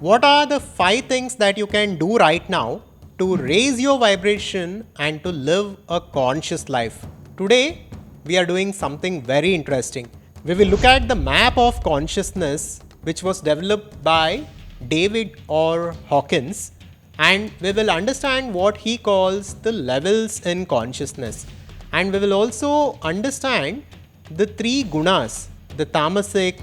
What are the 5 things that you can do right now to raise your vibration and to live a conscious life? Today, we are doing something very interesting. We will look at the map of consciousness which was developed by David or Hawkins, and we will understand what he calls the levels in consciousness. And we will also understand the 3 gunas, the Tamasik,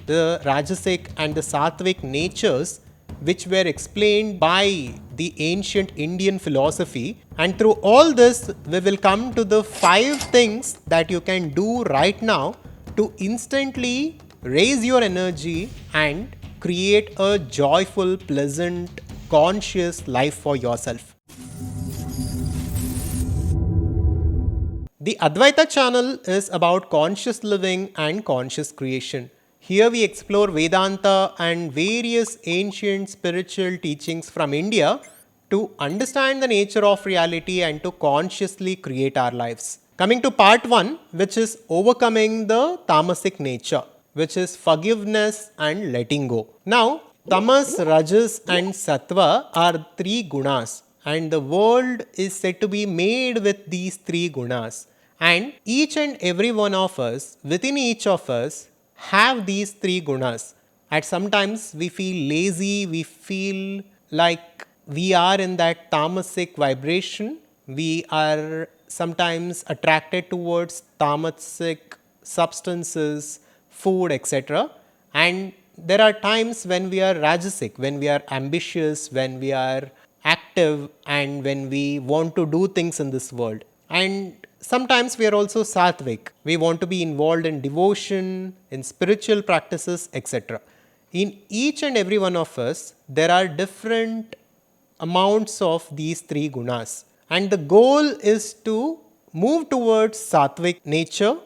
the Rajasik and the Satvik natures, which were explained by the ancient Indian philosophy. And through all this, we will come to the 5 things that you can do right now to instantly raise your energy and create a joyful, pleasant, conscious life for yourself. The Adhvaitha channel is about conscious living and conscious creation. Here we explore Vedanta and various ancient spiritual teachings from India to understand the nature of reality and to consciously create our lives. Coming to part 1, which is overcoming the Tamasik nature, which is forgiveness and letting go. Now, Tamas, Rajas and Sattva are 3 gunas, and the world is said to be made with these 3 gunas. And each and every one of us, within each of us, have these 3 gunas. At sometimes we feel lazy, we feel like we are in that tamasic vibration. We are sometimes attracted towards tamasic substances, food, etc. And there are times when we are rajasic, when we are ambitious, when we are active, and when we want to do things in this world. And sometimes we are also satvik. We want to be involved in devotion, in spiritual practices, etc. In each and every one of us, there are different amounts of these 3 gunas. And the goal is to move towards satvik nature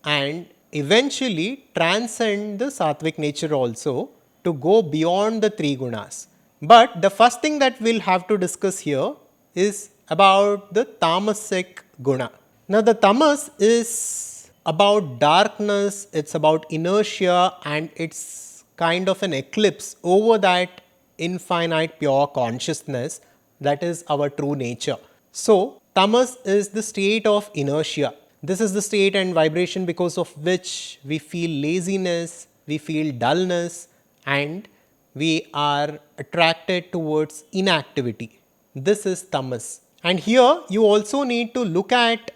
and eventually transcend the satvik nature also to go beyond the 3 gunas. But the first thing that we'll have to discuss here is about the tamasic guna. Now, the tamas is about darkness, it's about inertia, and it's kind of an eclipse over that infinite pure consciousness that is our true nature. So, tamas is the state of inertia. This is the state and vibration because of which we feel laziness, we feel dullness, and we are attracted towards inactivity. This is tamas. And here you also need to look at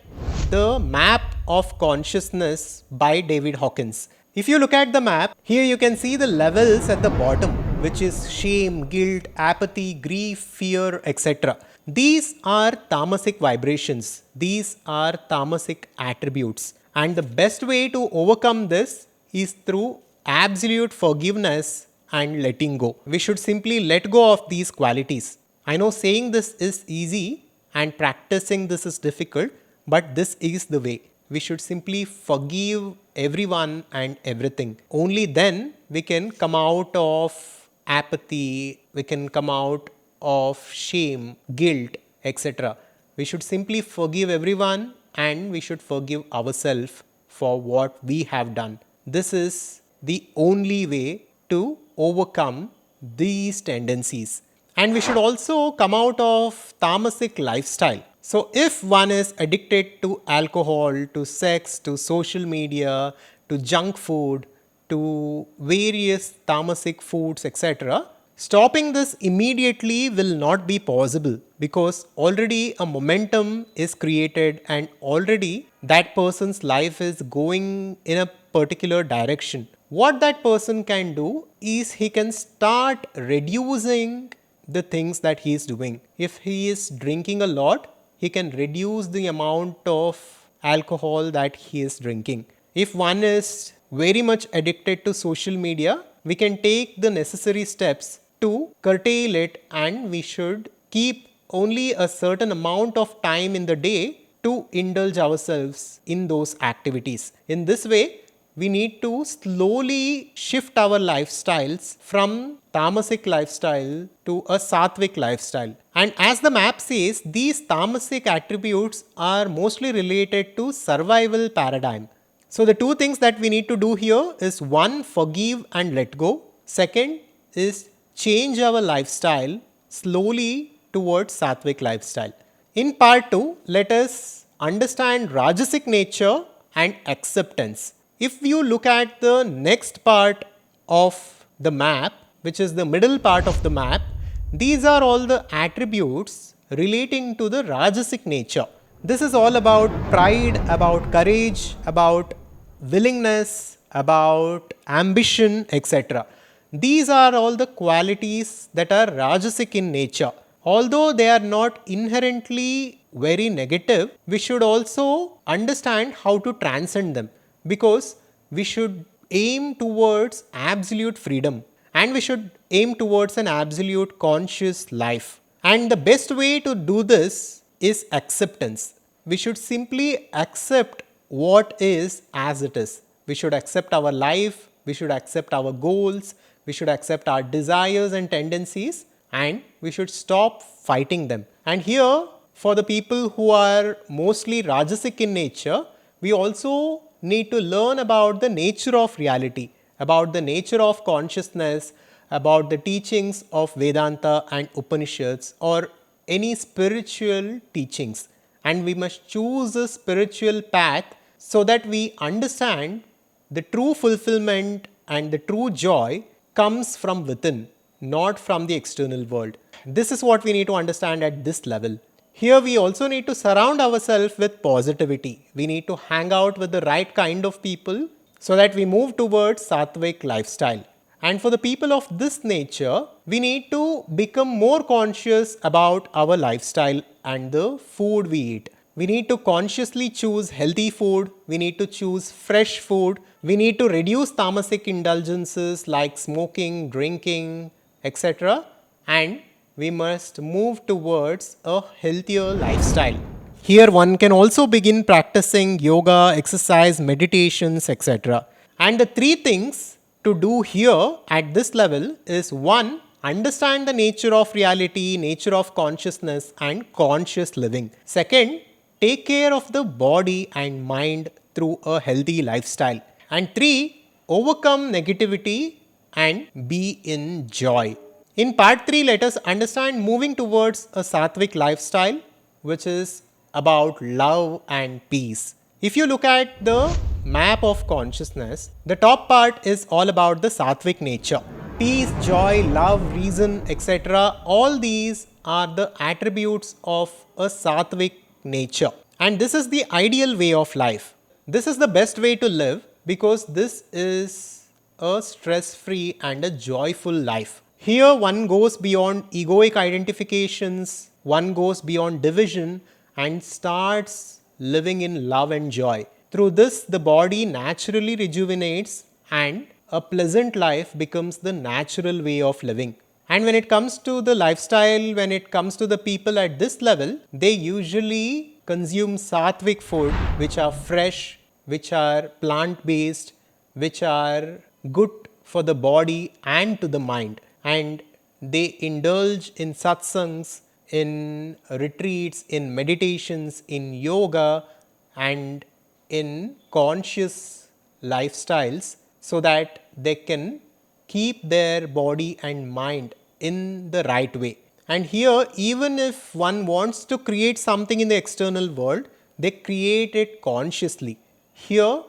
the map of consciousness by David Hawkins. If you look at the map, here you can see the levels at the bottom, which is shame, guilt, apathy, grief, fear, etc. These are tamasic vibrations. These are tamasic attributes. And the best way to overcome this is through absolute forgiveness and letting go. We should simply let go of these qualities. I know saying this is easy and practicing this is difficult, but this is the way. We should simply forgive everyone and everything. Only then we can come out of apathy, we can come out of shame, guilt, etc. We should simply forgive everyone and we should forgive ourselves for what we have done. This is the only way to overcome these tendencies. And we should also come out of tamasic lifestyle. So if one is addicted to alcohol, to sex, to social media, to junk food, to various tamasic foods, etc., stopping this immediately will not be possible because already a momentum is created and already that person's life is going in a particular direction. What that person can do is he can start reducing the things that he is doing. If he is drinking a lot, he can reduce the amount of alcohol that he is drinking. If one is very much addicted to social media, we can take the necessary steps to curtail it, and we should keep only a certain amount of time in the day to indulge ourselves in those activities. In this way, we need to slowly shift our lifestyles from tamasic lifestyle to a sattvic lifestyle. And as the map says, these tamasic attributes are mostly related to survival paradigm. So the 2 things that we need to do here is 1, forgive and let go. Second is change our lifestyle slowly towards Satvik lifestyle. In part 2, let us understand Rajasic nature and acceptance. If you look at the next part of the map, which is the middle part of the map, these are all the attributes relating to the Rajasic nature. This is all about pride, about courage, about willingness, about ambition, etc. These are all the qualities that are Rajasic in nature. Although they are not inherently very negative, we should also understand how to transcend them, because we should aim towards absolute freedom and we should aim towards an absolute conscious life. And the best way to do this is acceptance. We should simply accept what is as it is. We should accept our life, we should accept our goals, we should accept our desires and tendencies, and we should stop fighting them. And here, for the people who are mostly Rajasic in nature, we also need to learn about the nature of reality, about the nature of consciousness, about the teachings of Vedanta and Upanishads or any spiritual teachings. And we must choose a spiritual path so that we understand the true fulfillment and the true joy comes from within, not from the external world. This is what we need to understand at this level. Here we also need to surround ourselves with positivity. We need to hang out with the right kind of people so that we move towards Satvik lifestyle. And for the people of this nature, we need to become more conscious about our lifestyle and the food we eat. We need to consciously choose healthy food. We need to choose fresh food. We need to reduce Tamasik indulgences like smoking, drinking, etc. And we must move towards a healthier lifestyle. Here one can also begin practicing yoga, exercise, meditations, etc. And the three things to do here at this level is: 1. Understand the nature of reality, nature of consciousness and conscious living. 2. Take care of the body and mind through a healthy lifestyle. And 3. Overcome negativity and be in joy. In part 3, let us understand moving towards a Satvik lifestyle, which is about love and peace. If you look at the map of consciousness, the top part is all about the Satvik nature. Peace, joy, love, reason, etc. All these are the attributes of a Satvik nature. And this is the ideal way of life. This is the best way to live because this is a stress-free and a joyful life. Here one goes beyond egoic identifications, one goes beyond division and starts living in love and joy. Through this, the body naturally rejuvenates and a pleasant life becomes the natural way of living. And when it comes to the lifestyle, when it comes to the people at this level, they usually consume Satvik food, which are fresh, which are plant-based, which are good for the body and to the mind. And they indulge in satsangs, in retreats, in meditations, in yoga and in conscious lifestyles so that they can keep their body and mind in the right way. And here, even if one wants to create something in the external world, they create it consciously. Here,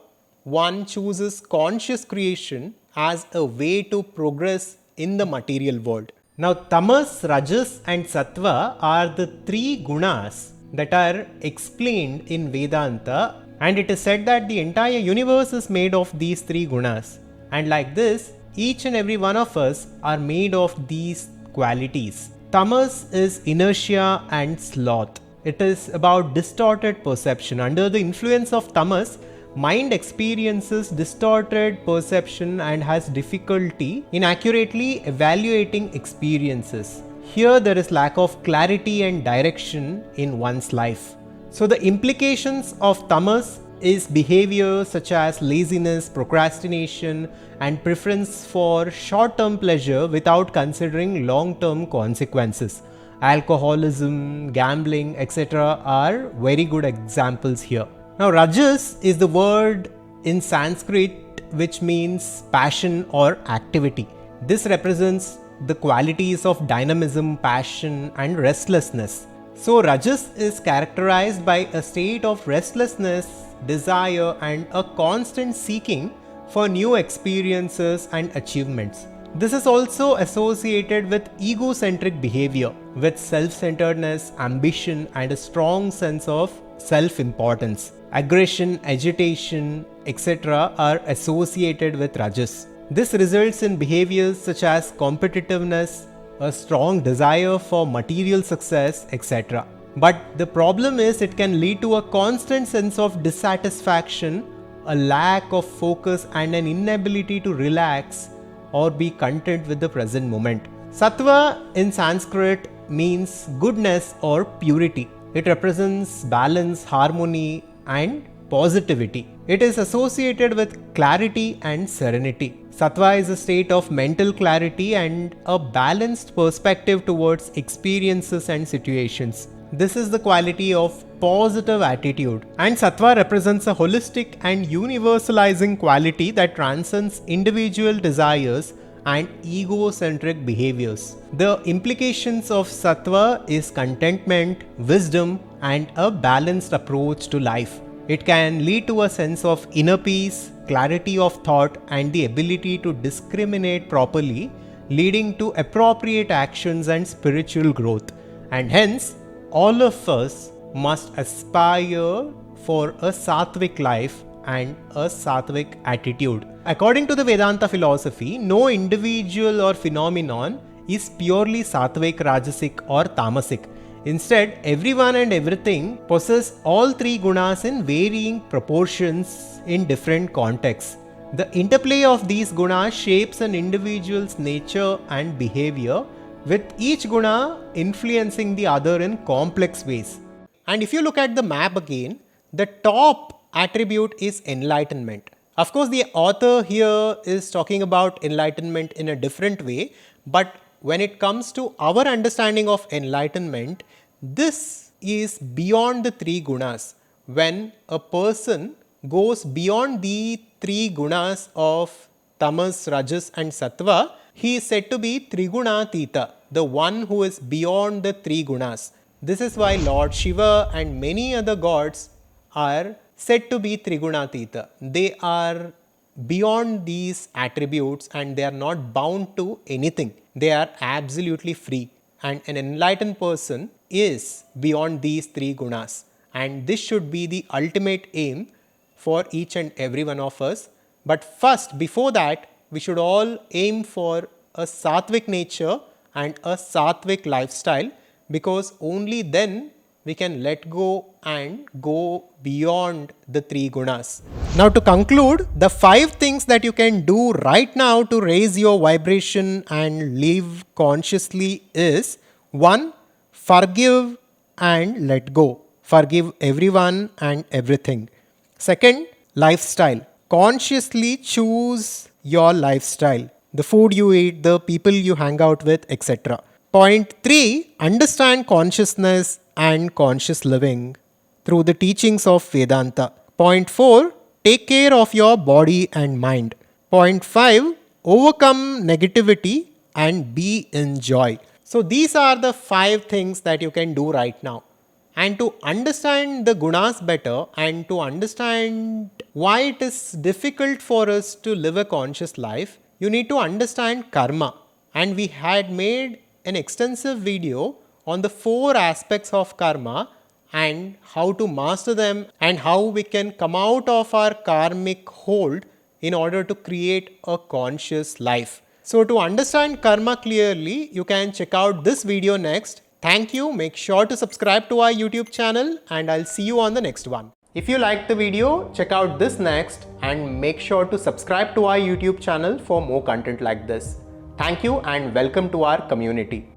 one chooses conscious creation as a way to progress in the material world. Now, Tamas, Rajas and Sattva are the three gunas that are explained in Vedanta, and it is said that the entire universe is made of these three gunas. And like this, each and every one of us are made of these qualities. Tamas is inertia and sloth. It is about distorted perception. Under the influence of tamas, mind experiences distorted perception and has difficulty in accurately evaluating experiences. Here there is lack of clarity and direction in one's life. So the implications of tamas is behavior such as laziness, procrastination and preference for short-term pleasure without considering long-term consequences. Alcoholism, gambling, etc. are very good examples here. Now, Rajas is the word in Sanskrit which means passion or activity. This represents the qualities of dynamism, passion, and restlessness. So, Rajas is characterized by a state of restlessness, desire, and a constant seeking for new experiences and achievements. This is also associated with egocentric behavior, with self-centeredness, ambition, and a strong sense of self-importance. Aggression, agitation, etc. are associated with Rajas. This results in behaviors such as competitiveness, a strong desire for material success, etc. But the problem is it can lead to a constant sense of dissatisfaction, a lack of focus, and an inability to relax or be content with the present moment. Sattva in Sanskrit means goodness or purity. It represents balance, harmony, and positivity. It is associated with clarity and serenity. Sattva is a state of mental clarity and a balanced perspective towards experiences and situations. This is the quality of positive attitude. And Sattva represents a holistic and universalizing quality that transcends individual desires and egocentric behaviors. The implications of Sattva is contentment, wisdom, and a balanced approach to life. It can lead to a sense of inner peace, clarity of thought, and the ability to discriminate properly, leading to appropriate actions and spiritual growth. And hence, all of us must aspire for a Satvik life and a Satvik attitude. According to the Vedanta philosophy, no individual or phenomenon is purely Satvik, Rajasik, or Tamasik. Instead, everyone and everything possess all three gunas in varying proportions in different contexts. The interplay of these gunas shapes an individual's nature and behavior, with each guna influencing the other in complex ways. And if you look at the map again, the top attribute is enlightenment. Of course, the author here is talking about enlightenment in a different way, but when it comes to our understanding of enlightenment, this is beyond the three gunas. When a person goes beyond the three gunas of tamas, rajas, and sattva, he is said to be Trigunatita, the one who is beyond the three gunas. This is why Lord Shiva and many other gods are said to be Trigunatita. They are beyond these attributes and they are not bound to anything. They are absolutely free. And an enlightened person is beyond these three gunas. And this should be the ultimate aim for each and every one of us. But first, before that, we should all aim for a Satvik nature and a Satvik lifestyle, because only then we can let go and go beyond the three gunas. Now, to conclude, the 5 things that you can do right now to raise your vibration and live consciously is: 1. Forgive and let go. Forgive everyone and everything. 2. Lifestyle. Consciously choose your lifestyle. The food you eat, the people you hang out with, etc. Point 3. Understand consciousness and conscious living through the teachings of Vedanta. Point 4. Take care of your body and mind. Point 5. Overcome negativity and be in joy. So these are the 5 things that you can do right now. And to understand the gunas better and to understand why it is difficult for us to live a conscious life, you need to understand karma. And we had made an extensive video on the 4 aspects of karma and how to master them and how we can come out of our karmic hold in order to create a conscious life. So to understand karma clearly, you can check out this video next. Thank you. Make sure to subscribe to our YouTube channel and I'll see you on the next one. If you liked the video, check out this next and make sure to subscribe to our YouTube channel for more content like this. Thank you and welcome to our community.